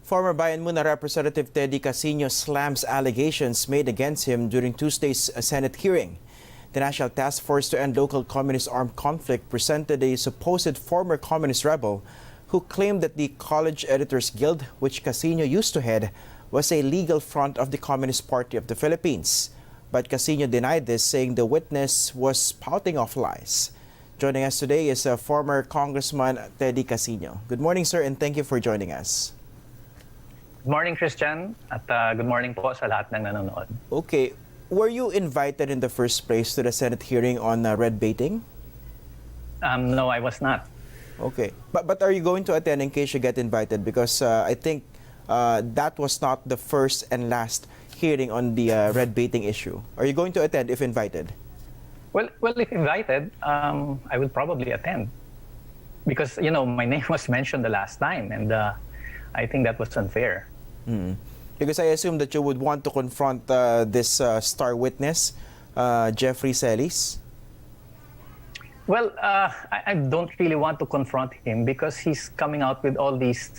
Former Bayan Muna Representative Teddy Casino slams allegations made against him during Tuesday's Senate hearing. The National Task Force to End Local Communist Armed Conflict presented a supposed former communist rebel who claimed that the College Editors Guild, which Casino used to head, was a legal front of the Communist Party of the Philippines. But Casino denied this, saying the witness was spouting off lies. Joining us today is former Congressman Teddy Casino. Good morning, sir, and thank you for joining us. Good morning, Christian, at good morning po sa lahat ng nanonood. Okay, were you invited in the first place to the Senate hearing on red baiting? No, I was not. Okay, but are you going to attend in case you get invited? Because I think that was not the first and last hearing on the red baiting issue. Are you going to attend if invited? Well, if invited, I will probably attend. Because, you know, my name was mentioned the last time, and I think that was unfair. Because I assume that you would want to confront this star witness, Jeffrey Celiz. Well, I don't really want to confront him because he's coming out with all these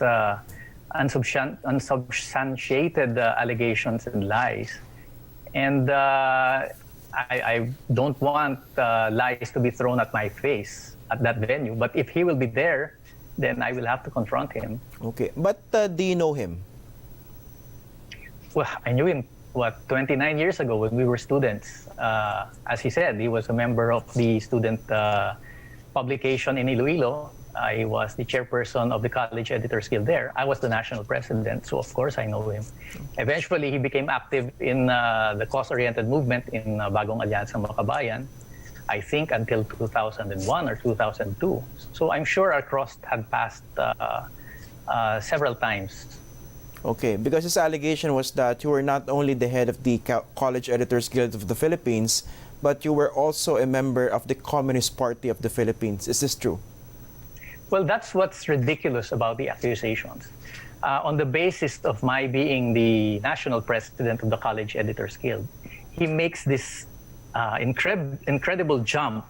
unsubstantiated allegations and lies. And I don't want lies to be thrown at my face at that venue. But if he will be there, then I will have to confront him. Okay, but do you know him? Well, I knew him, 29 years ago when we were students. As he said, he was a member of the student publication in Iloilo. I was the chairperson of the College Editors Guild there. I was the national president, so of course I know him. Eventually, he became active in the cause-oriented movement in Bagong Alyansa Makabayan, I think until 2001 or 2002. So I'm sure our cross had passed several times. Okay, because his allegation was that you were not only the head of the College Editors Guild of the Philippines, but you were also a member of the Communist Party of the Philippines. Is this true? Well, that's what's ridiculous about the accusations. On the basis of my being the national president of the College Editors Guild, he makes this incredible jump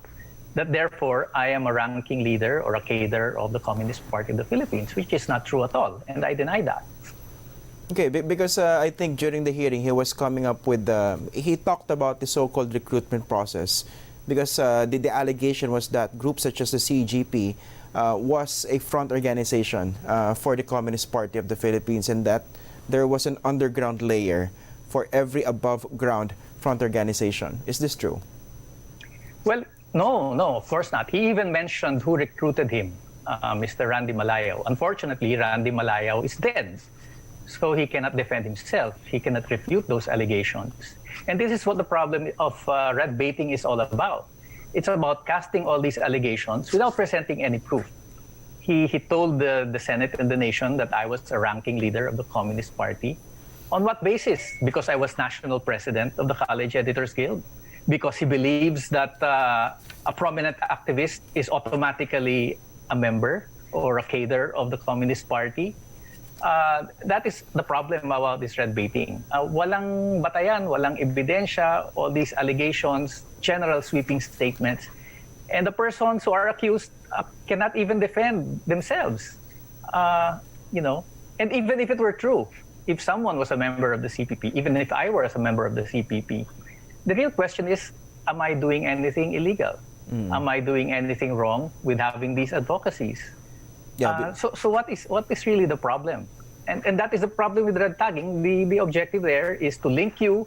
that therefore I am a ranking leader or a cadre of the Communist Party of the Philippines, which is not true at all, and I deny that. Okay, because I think during the hearing he was coming up with, he talked about the so-called recruitment process, because the allegation was that groups such as the CGP was a front organization for the Communist Party of the Philippines, and that there was an underground layer for every above-ground front organization. Is this true? Well, no, of course not. He even mentioned who recruited him, Mr. Randy Malayaw. Unfortunately, Randy Malayaw is dead, so he cannot defend himself. He cannot refute those allegations. And this is what the problem of red baiting is all about. It's about casting all these allegations without presenting any proof. He told the Senate and the nation that I was a ranking leader of the Communist Party. On what basis? Because I was national president of the College Editors Guild. Because he believes that a prominent activist is automatically a member or a cadre of the Communist Party. That is the problem about this red baiting. Walang batayan, walang ebidensya, all these allegations, general sweeping statements. And the persons who are accused cannot even defend themselves. You know, and even if it were true, if someone was a member of the CPP, even if I were a member of the CPP, the real question is, am I doing anything illegal? Am I doing anything wrong with having these advocacies? Yeah, so what is really the problem? And that is the problem with red tagging. The objective there is to link you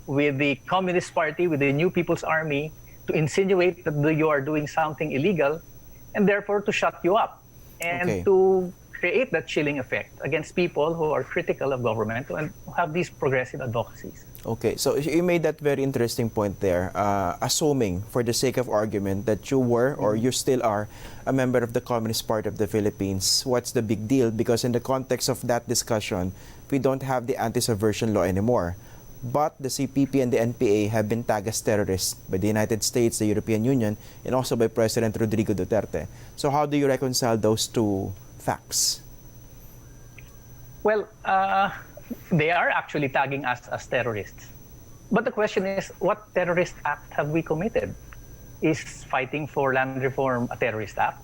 with the Communist Party, with the New People's Army, to insinuate that you are doing something illegal, and therefore to shut you up, and to create that chilling effect against people who are critical of government and have these progressive advocacies. Okay, so you made that very interesting point there, assuming for the sake of argument that you were or you still are a member of the Communist Party of the Philippines. What's the big deal? Because in the context of that discussion, we don't have the anti-subversion law anymore. But the CPP and the NPA have been tagged as terrorists by the United States, the European Union, and also by President Rodrigo Duterte. So how do you reconcile those two facts? Well, they are actually tagging us as terrorists. But the question is, what terrorist act have we committed? Is fighting for land reform a terrorist act?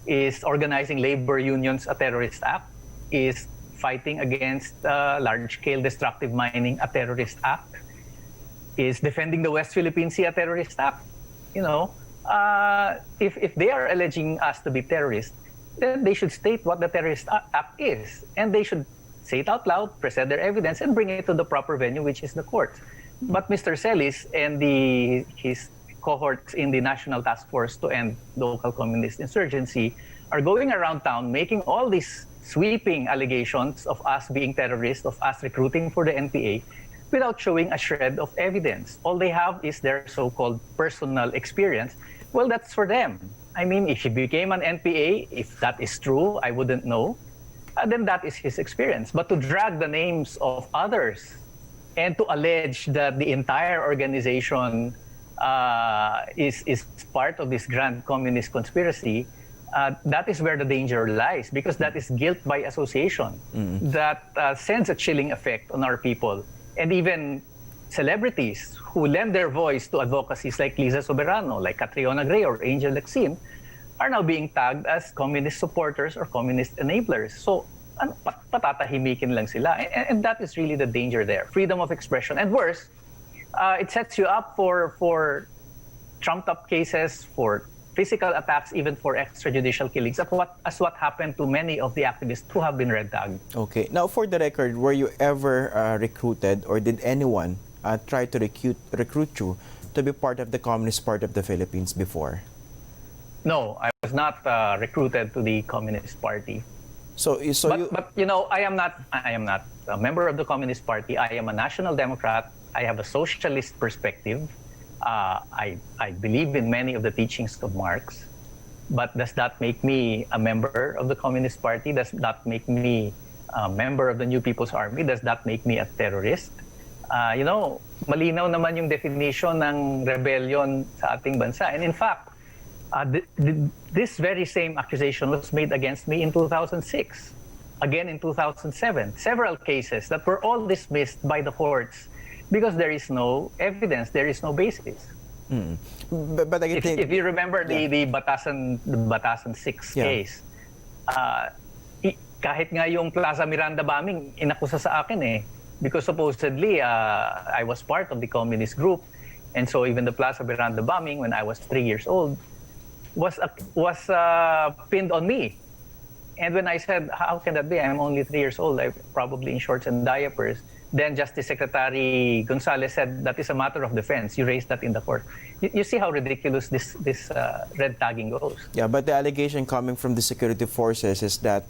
Is organizing labor unions a terrorist act? Is fighting against large-scale destructive mining a terrorist act? Is defending the West Philippine Sea a terrorist act? You know, if they are alleging us to be terrorists, then they should state what the terrorist act is, and they should say it out loud, present their evidence, and bring it to the proper venue, which is the court. But Mr. Celiz and his cohorts in the National Task Force to End Local Communist Insurgency are going around town making all these sweeping allegations of us being terrorists, of us recruiting for the NPA, without showing a shred of evidence. All they have is their so-called personal experience. Well, that's for them. I mean, if he became an NPA, if that is true, I wouldn't know. Then that is his experience. But to drag the names of others and to allege that the entire organization is part of this grand communist conspiracy, that is where the danger lies, because that is guilt by association. That sends a chilling effect on our people. And even celebrities who lend their voice to advocacies like Liza Soberano, like Catriona Gray or Angel Lexin, are now being tagged as communist supporters or communist enablers. So, patatahimikin lang sila. And that is really the danger there. Freedom of expression. And worse, it sets you up for trumped-up cases, for physical attacks, even for extrajudicial killings, as what happened to many of the activists who have been red tagged. Okay. Now, for the record, were you ever recruited, or did anyone try to recruit you to be part of the Communist Party of the Philippines before? No, I was not recruited to the Communist Party. But you know, I am not a member of the Communist Party. I am a National Democrat. I have a socialist perspective. I believe in many of the teachings of Marx. But does that make me a member of the Communist Party? Does that make me a member of the New People's Army? Does that make me a terrorist? You know, malinaw naman yung definition ng rebellion sa ating bansa. And in fact, this very same accusation was made against me in 2006, again in 2007. Several cases that were all dismissed by the courts because there is no evidence, there is no basis. But I think, if you remember the Batasan 6 case, kahit nga yung Plaza Miranda bombing, inakusa sa akin eh. Because supposedly, I was part of the communist group. And so even the Plaza Miranda bombing, when I was 3 years old, was pinned on me. And when I said, how can that be? I'm only 3 years old. I'm probably in shorts and diapers. Then Justice Secretary Gonzales said, that is a matter of defense. You raised that in the court. You see how ridiculous this red tagging goes. Yeah, but the allegation coming from the security forces is that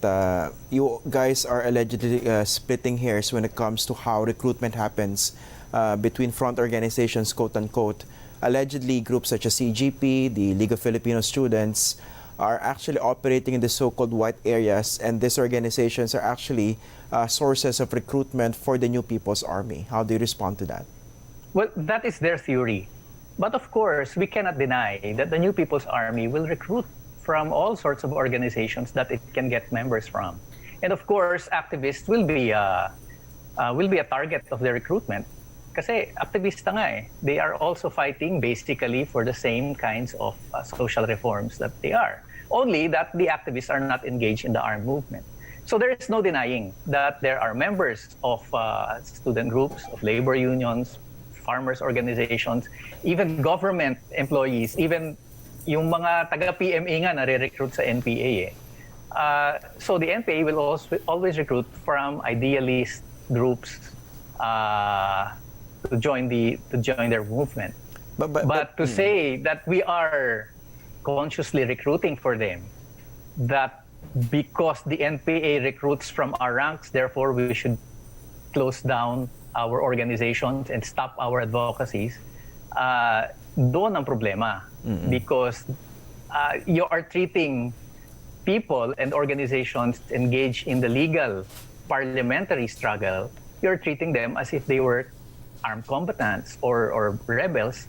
you guys are allegedly splitting hairs when it comes to how recruitment happens between front organizations, quote-unquote. Allegedly, groups such as CGP, the League of Filipino Students, are actually operating in the so-called white areas, and these organizations are actually sources of recruitment for the New People's Army. How do you respond to that? Well, that is their theory. But of course, we cannot deny that the New People's Army will recruit from all sorts of organizations that it can get members from. And of course, activists will be a target of their recruitment. Kasi aktivista nga eh. They are also fighting basically for the same kinds of social reforms that they are. Only that the activists are not engaged in the armed movement. So there is no denying that there are members of student groups, of labor unions, farmers organizations, even government employees, even yung mga taga-PMA nga nare-recruit sa NPA eh. So the NPA will always recruit from idealist groups to join their movement. But to say that we are consciously recruiting for them, that because the NPA recruits from our ranks, therefore we should close down our organizations and stop our advocacies, doon ang problema. Because you are treating people and organizations engaged in the legal parliamentary struggle, you're treating them as if they were armed combatants or rebels,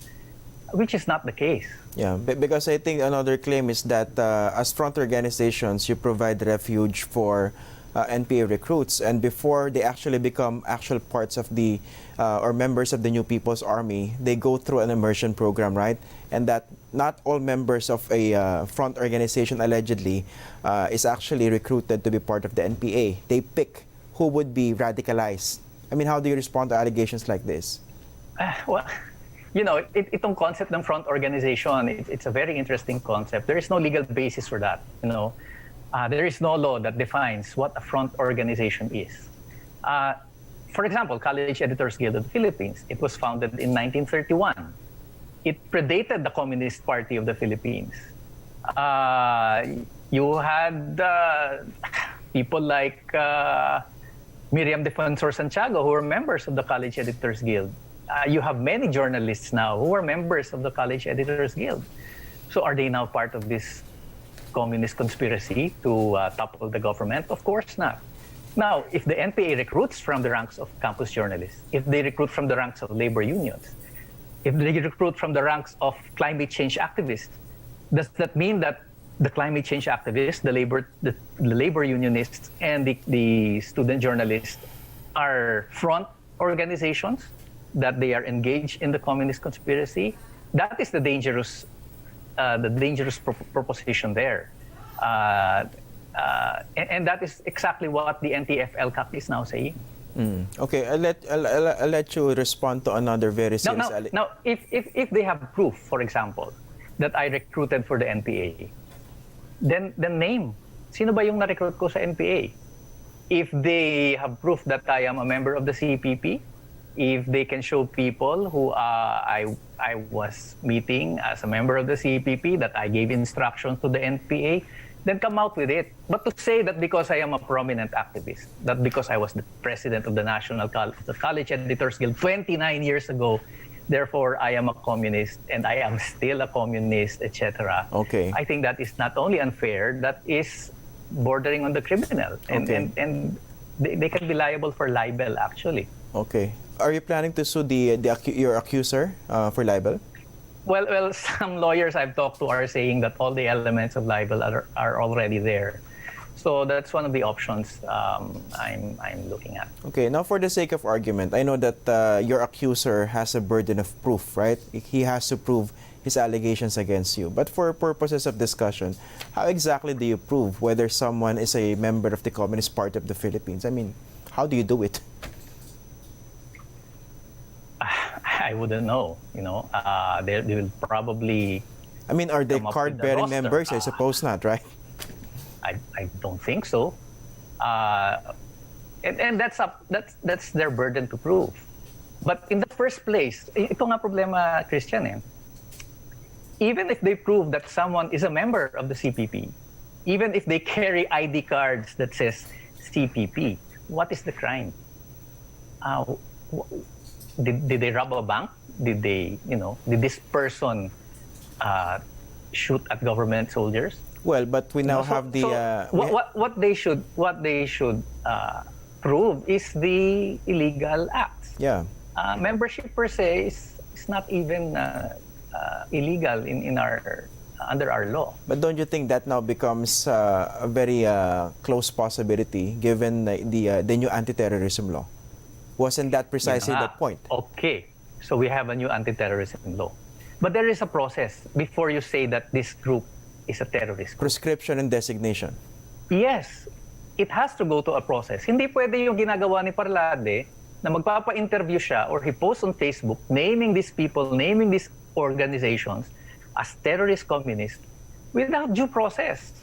which is not the case. Yeah, because I think another claim is that as front organizations, you provide refuge for NPA recruits, and before they actually become actual parts of the or members of the New People's Army, they go through an immersion program, right? And that not all members of a front organization allegedly is actually recruited to be part of the NPA. They pick who would be radicalized? I mean, how do you respond to allegations like this? Well, itong concept ng front organization, it's a very interesting concept. There is no legal basis for that. There is no law that defines what a front organization is. For example, College Editors Guild of the Philippines, it was founded in 1931. It predated the Communist Party of the Philippines. You had people like Miriam Defensor Santiago, who were members of the College Editors Guild. You have many journalists now who are members of the College Editors Guild. So are they now part of this communist conspiracy to topple the government? Of course not. Now, if the NPA recruits from the ranks of campus journalists, if they recruit from the ranks of labor unions, if they recruit from the ranks of climate change activists, does that mean that the climate change activists, the labor unionists, and the student journalists are front organizations, that they are engaged in the communist conspiracy? That is the dangerous proposition there. And that is exactly what the NTF-LCAC is now saying. Okay, I'll let you respond to another very serious Now, if they have proof, for example, that I recruited for the NPA, then name. Sino ba yung na-recruit ko sa NPA? If they have proof that I am a member of the CPP, if they can show people who I was meeting as a member of the CPP, that I gave instructions to the NPA, then come out with it. But to say that because I am a prominent activist, that because I was the president of the College Editors Guild 29 years ago, therefore I am a communist and I am still a communist, etc. Okay. I think that is not only unfair, that is bordering on the criminal. And, Okay. and they can be liable for libel, actually. Okay. Are you planning to sue your accuser for libel? Well, some lawyers I've talked to are saying that all the elements of libel are already there. So that's one of the options I'm looking at. Okay, now for the sake of argument, I know that your accuser has a burden of proof, right? He has to prove his allegations against you. But for purposes of discussion, how exactly do you prove whether someone is a member of the Communist Party of the Philippines? I mean, how do you do it? I wouldn't know, they will probably... I mean, are they come up with card-bearing the roster. members? I suppose not, right? I don't think so. And that's their burden to prove. But in the first place, ito nga problema, Christian, even if they prove that someone is a member of the CPP, even if they carry ID cards that says CPP, what is the crime? Did they rob a bank? Did this person shoot at government soldiers? Well, but we now have the... what they should prove is the illegal acts. Yeah. Membership per se is not even illegal in our under our law. But don't you think that now becomes a very close possibility given the new anti-terrorism law? Wasn't that precisely the point? Okay, so we have a new anti-terrorism law. But there is a process before you say that this group is a terrorist group. Prescription and designation. Yes, it has to go to a process. Hindi pwede yung ginagawa ni Parlade na magpapa-interview siya or he posts on Facebook naming these people, naming these organizations as terrorist communists without due process.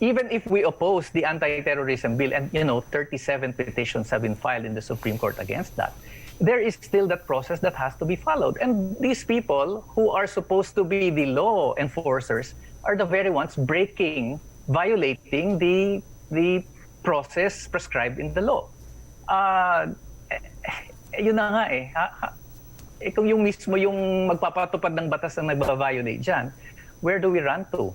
Even if we oppose the anti-terrorism bill and 37 petitions have been filed in the Supreme Court against that, there is still that process that has to be followed. And these people who are supposed to be the law enforcers are the very ones violating the process prescribed in the law. Yun na nga kung yung mismo yung magpapatupad ng batas na nagba-violate dyan, where do we run to?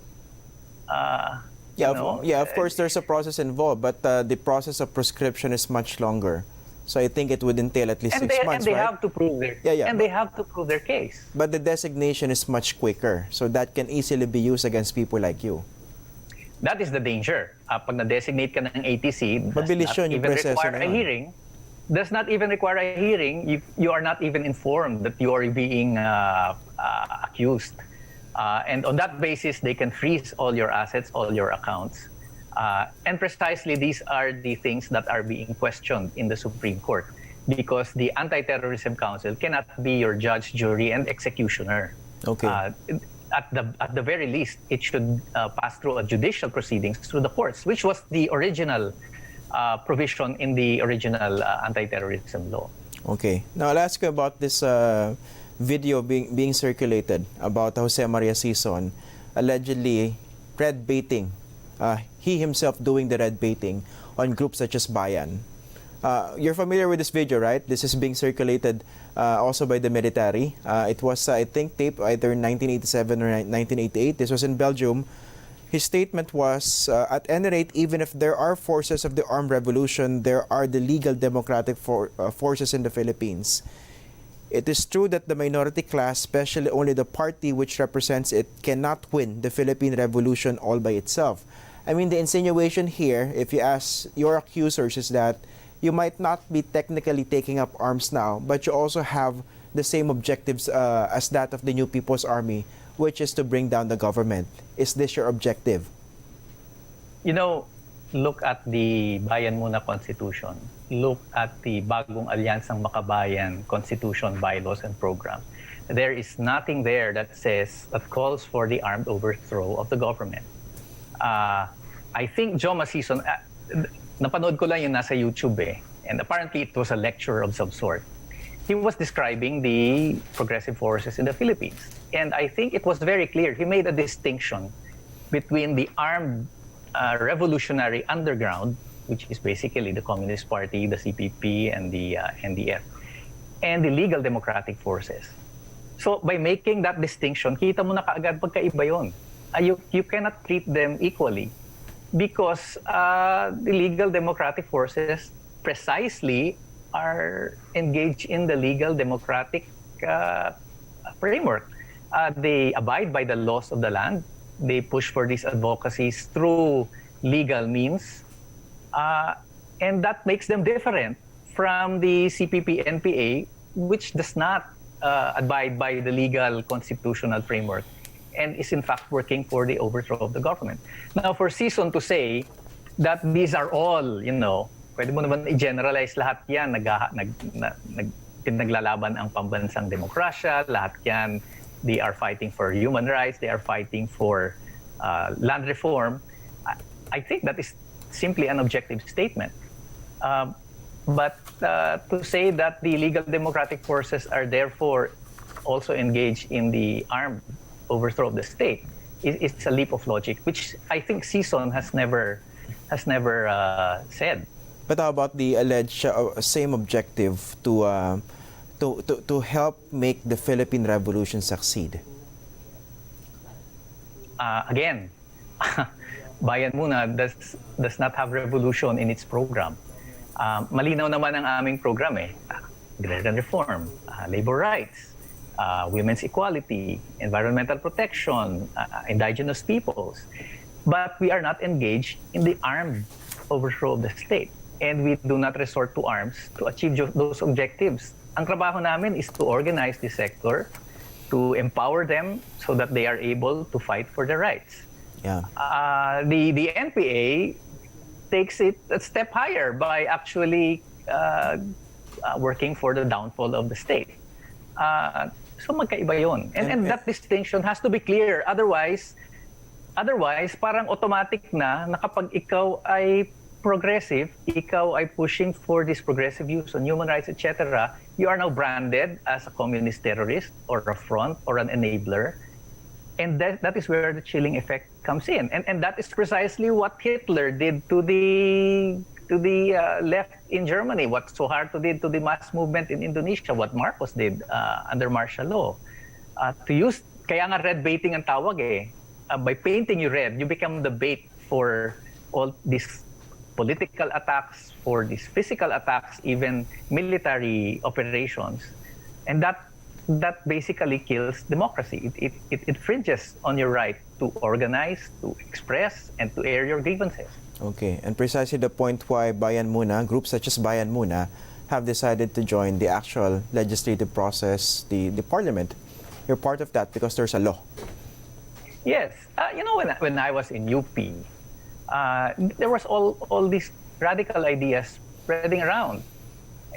Of course, there's a process involved, but the process of prescription is much longer. So I think it would entail at least 6 months, and they right? have to prove they have to prove their case. But the designation is much quicker, so that can easily be used against people like you. That is the danger. Pag na-designate ka ng ATC, does not even require a hearing if you are not even informed that you are being accused. And on that basis, they can freeze all your assets, all your accounts. And precisely these are the things that are being questioned in the Supreme Court, because the Anti-Terrorism Council cannot be your judge, jury, and executioner. Okay. At the very least, it should pass through a judicial proceedings through the courts, which was the original provision in the original anti-terrorism law. Okay. Now I'll ask you about this video being circulated about Jose Maria Sison allegedly red baiting. He himself doing the red baiting on groups such as Bayan. You're familiar with this video, right? This is being circulated also by the military. It was, I think, taped either in 1987 or 1988. This was in Belgium. His statement was, at any rate, even if there are forces of the armed revolution, there are the legal democratic forces in the Philippines. It is true that the minority class, especially only the party which represents it, cannot win the Philippine Revolution all by itself. I mean, the insinuation here, if you ask your accusers, is that you might not be technically taking up arms now, but you also have the same objectives as that of the New People's Army, which is to bring down the government. Is this your objective? You know, look at the Bayan Muna Constitution. Look at the Bagong Alyansang Makabayan Constitution, bylaws, and program. There is nothing there that calls for the armed overthrow of the government. I think Joma Sison, napanood ko lang yung nasa YouTube and apparently it was a lecture of some sort. He was describing the progressive forces in the Philippines. And I think it was very clear. He made a distinction between the armed revolutionary underground, which is basically the Communist Party, the CPP, and the NDF, and the legal democratic forces. So by making that distinction, kita mo na kaagad pagkaiba yun. You cannot treat them equally because the legal democratic forces precisely are engaged in the legal democratic framework. They abide by the laws of the land. They push for these advocacies through legal means. And that makes them different from the CPP-NPA, which does not abide by the legal constitutional framework and is in fact working for the overthrow of the government. Now, for Sison to say that these are all, pwede mo naman i-generalize lahat yan, naglalaban ang pambansang demokrasya, lahat yan, they are fighting for human rights, they are fighting for land reform. I think that is simply an objective statement. But to say that the legal democratic forces are therefore also engaged in the armed overthrow of the state, it's a leap of logic, which I think Sison has never said. But how about the alleged same objective to help make the Philippine Revolution succeed? Again, Bayan Muna does not have revolution in its program. Malinaw naman ang aming program agrarian reform, labor rights, women's equality, environmental protection, indigenous peoples. But we are not engaged in the armed overthrow of the state. And we do not resort to arms to achieve those objectives. Ang trabaho namin is to organize the sector, to empower them so that they are able to fight for their rights. Yeah. The NPA takes it a step higher by actually working for the downfall of the state. So magkaiba yun. And that distinction has to be clear. Otherwise, parang automatic na kapag ikaw ay progressive, ikaw ay pushing for this progressive views on human rights, etc., you are now branded as a communist terrorist or a front or an enabler. And that is where the chilling effect comes in. And that is precisely what Hitler did to the left in Germany, what Suharto did to the mass movement in Indonesia, what Marcos did under martial law. Kaya nga red baiting ang tawag by painting you red, you become the bait for all these political attacks, for these physical attacks, even military operations. And that basically kills democracy. It infringes on your right to organize, to express, and to air your grievances. Okay, and precisely the point why Bayan Muna, groups such as Bayan Muna, have decided to join the actual legislative process, the parliament. You're part of that because there's a law. Yes. When I was in UP, there was all these radical ideas spreading around.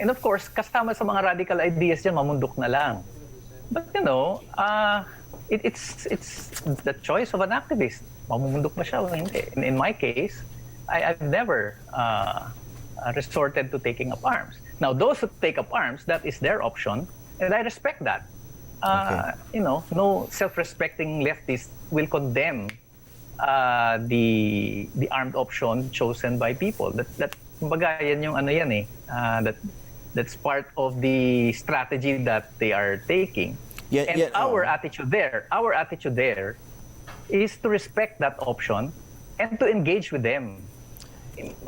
And of course, kasama sa mga radical ideas dyan, mamundok na lang. But it's the choice of an activist. Mamumundok ba siya o hindi? In my case, I've never resorted to taking up arms. Now, those who take up arms, that is their option, and I respect that. No self-respecting leftist will condemn the armed option chosen by people. That kumbaga, yan yung that's part of the strategy that they are taking. Our attitude there is to respect that option and to engage with them.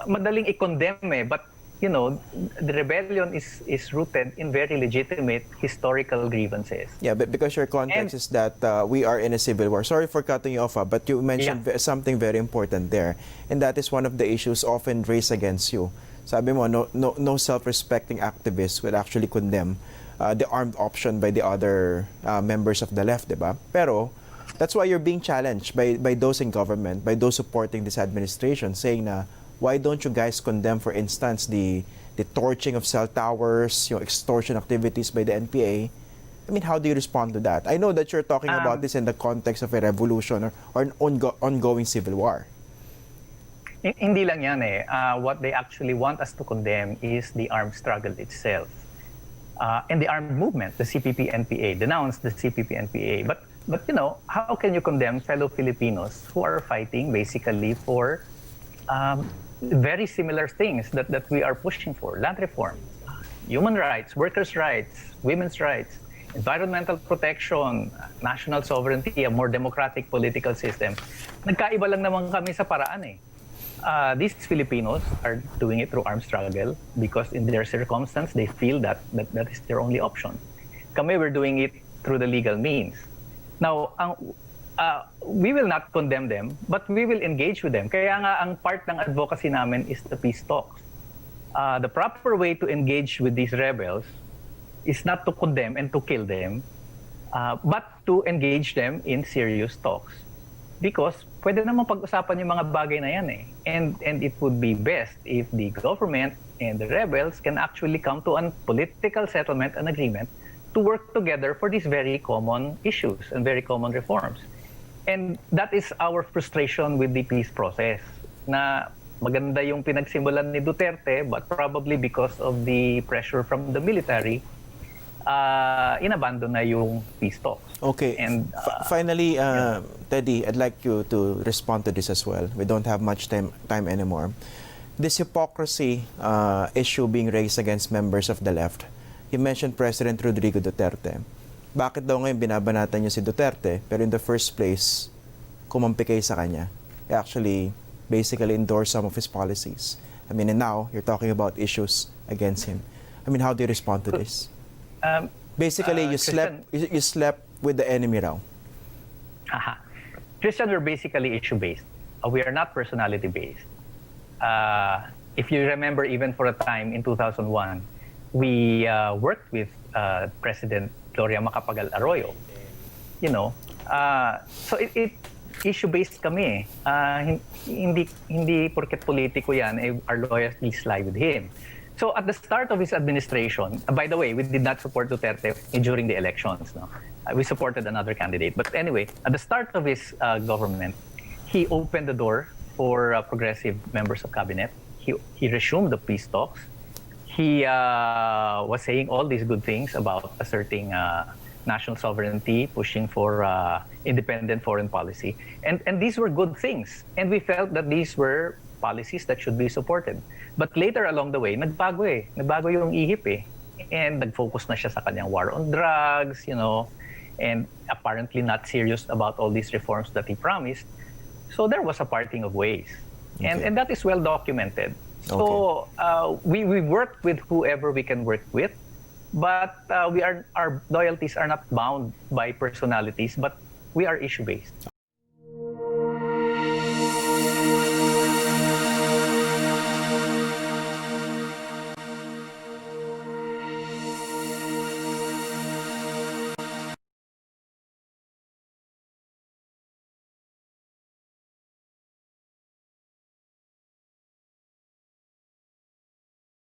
Madaling i-condemn but the rebellion is rooted in very legitimate historical grievances. Yeah, but because your context is that we are in a civil war. Sorry for cutting you off, but you mentioned something very important there, and that is one of the issues often raised against you. Sabi mo, no self-respecting activists will actually condemn the armed option by the other members of the left, diba? Pero that's why you're being challenged by those in government, by those supporting this administration, saying na, why don't you guys condemn, for instance, the torching of cell towers, extortion activities by the NPA? I mean, how do you respond to that? I know that you're talking about this in the context of a revolution or an ongoing civil war. Hindi lang yan what they actually want us to condemn is the armed struggle itself. And the armed movement, the CPP-NPA, denounce the CPP-NPA. But how can you condemn fellow Filipinos who are fighting basically for very similar things that we are pushing for? Land reform, human rights, workers' rights, women's rights, environmental protection, national sovereignty, a more democratic political system. Nagkaiba lang naman kami sa paraan These Filipinos are doing it through armed struggle because in their circumstance, they feel that is their only option. Kami, we're doing it through the legal means. Now, we will not condemn them, but we will engage with them. Kaya nga, ang part ng advocacy namin is the peace talks. The proper way to engage with these rebels is not to condemn and to kill them, but to engage them in serious talks. Because pwede naman pag-usapan yung mga bagay na yan And it would be best if the government and the rebels can actually come to a political settlement and agreement to work together for these very common issues and very common reforms. And that is our frustration with the peace process. Na maganda yung pinagsimulan ni Duterte, but probably because of the pressure from the military, inabandon na yung peace talks. Okay. And finally, Teddy, I'd like you to respond to this as well. We don't have much time anymore. This hypocrisy issue being raised against members of the left. You mentioned President Rodrigo Duterte. Bakit daw ngayon binabanatan niyo si Duterte, pero in the first place, kumampi kayo sa kanya? He actually basically endorsed some of his policies. I mean, and now you're talking about issues against him. I mean, how do you respond to this? Basically, you slept with the enemy raw. Christian, we're basically issue-based. We are not personality-based. If you remember, even for a time in 2001, we worked with President Gloria Macapagal Arroyo. So it issue-based kami. Hindi porket politiko yan, our loyalties lie with him. So at the start of his administration, by the way, we did not support Duterte during the elections. No? We supported another candidate. But anyway, at the start of his government, he opened the door for progressive members of cabinet. He resumed the peace talks. He was saying all these good things about asserting national sovereignty, pushing for independent foreign policy. And these were good things. And we felt that these were policies that should be supported. But later along the way, nagbago Nagbago yung ihip And nag-focus na siya sa kanyang war on drugs, and apparently not serious about all these reforms that he promised. So there was a parting of ways. Okay. And that is well documented. So we work with whoever we can work with, but our loyalties are not bound by personalities, but we are issue-based.